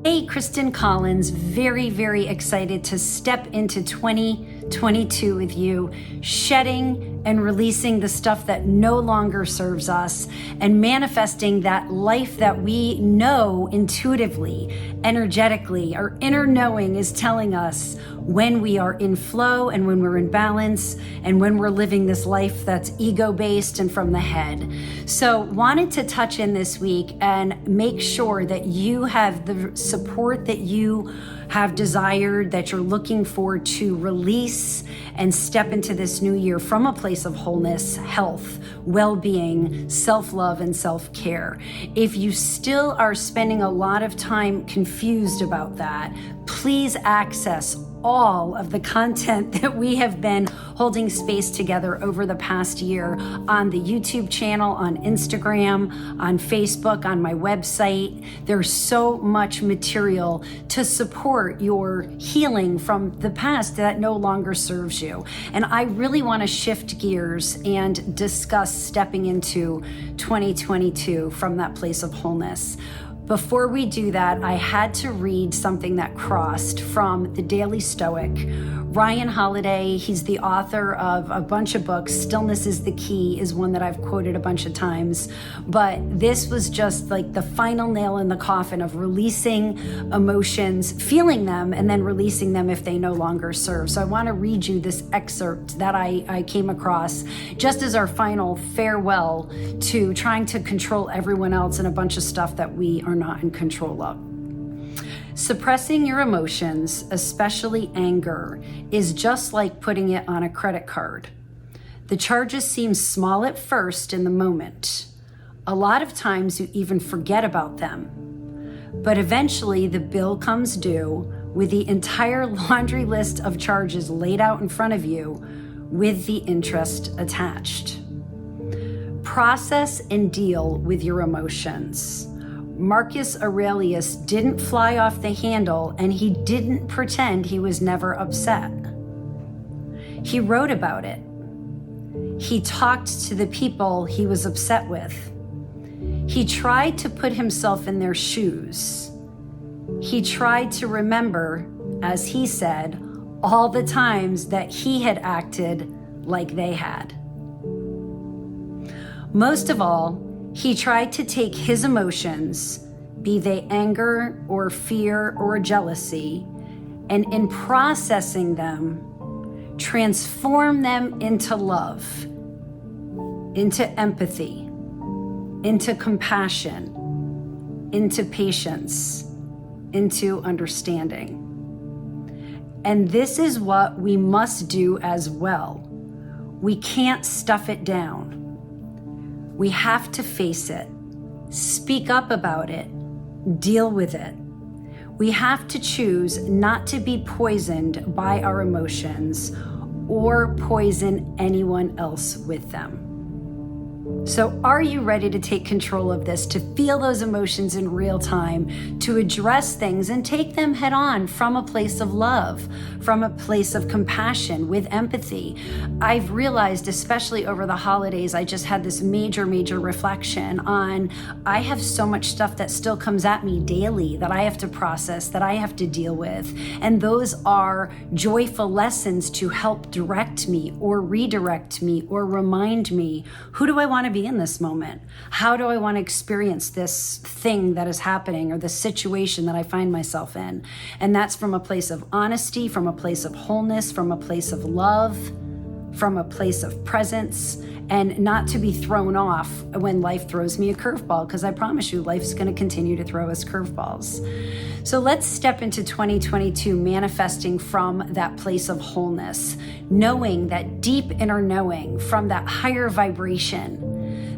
Hey, Kristen Collins, very, very excited to step into 2022 with you, shedding and releasing the stuff that no longer serves us and manifesting that life that we know intuitively, energetically. Our inner knowing is telling us when we are in flow and when we're in balance and when we're living this life that's ego-based and from the head. So wanted to touch in this week and make sure that you have the support that you have desired, that you're looking for to release and step into this new year from a place of wholeness, health, well-being, self-love, and self-care. If you still are spending a lot of time confused about that, please access all of the content that we have been holding space together over the past year on the YouTube channel, on Instagram, on Facebook, on my website. There's so much material to support your healing from the past that no longer serves you. And I really want to shift gears and discuss stepping into 2022 from that place of wholeness. Before we do that, I had to read something that crossed from the Daily Stoic. Ryan Holiday, he's the author of a bunch of books. Stillness is the Key is one that I've quoted a bunch of times. But this was just like the final nail in the coffin of releasing emotions, feeling them, and then releasing them if they no longer serve. So I want to read you this excerpt that I came across just as our final farewell to trying to control everyone else and a bunch of stuff that we are not in control of. Suppressing your emotions, especially anger, is just like putting it on a credit card. The charges seem small at first in the moment. A lot of times you even forget about them. But eventually the bill comes due with the entire laundry list of charges laid out in front of you with the interest attached. Process and deal with your emotions. Marcus Aurelius didn't fly off the handle, and he didn't pretend he was never upset. He wrote about it. He talked to the people he was upset with. He tried to put himself in their shoes. He tried to remember, as he said, all the times that he had acted like they had. Most of all, he tried to take his emotions, be they anger or fear or jealousy, and in processing them, transform them into love, into empathy, into compassion, into patience, into understanding. And this is what we must do as well. We can't stuff it down. We have to face it, speak up about it, deal with it. We have to choose not to be poisoned by our emotions or poison anyone else with them. So are you ready to take control of this, to feel those emotions in real time, to address things and take them head on from a place of love, from a place of compassion with empathy? I've realized, especially over the holidays, I just had this major reflection on, I have so much stuff that still comes at me daily that I have to process, that I have to deal with. And those are joyful lessons to help direct me or redirect me or remind me, who do I want to be in this moment? How do I want to experience this thing that is happening or the situation that I find myself in? And that's from a place of honesty, from a place of wholeness, from a place of love, from a place of presence, and not to be thrown off when life throws me a curveball, because I promise you, life's going to continue to throw us curveballs. So let's step into 2022 manifesting from that place of wholeness, knowing that deep inner knowing from that higher vibration,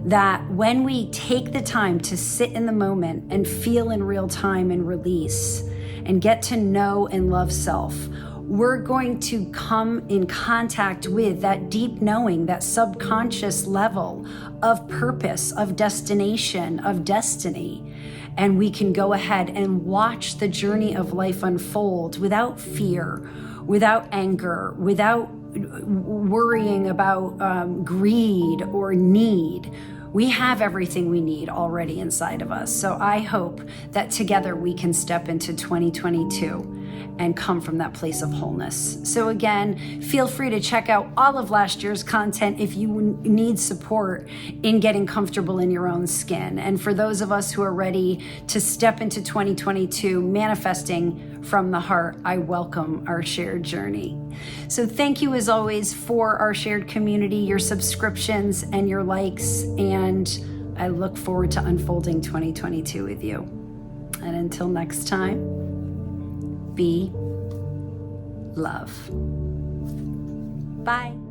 that when we take the time to sit in the moment and feel in real time and release and get to know and love self, we're going to come in contact with that deep knowing, that subconscious level of purpose, of destination, of destiny. And we can go ahead and watch the journey of life unfold without fear, without anger, without worrying about greed or need, We have everything we need already inside of us. So I hope that together we can step into 2022 and come from that place of wholeness. So again, feel free to check out all of last year's content if you need support in getting comfortable in your own skin. And for those of us who are ready to step into 2022 manifesting from the heart, I welcome our shared journey. So thank you as always for our shared community, your subscriptions and your likes, and I look forward to unfolding 2022 with you. And until next time, be love. Bye.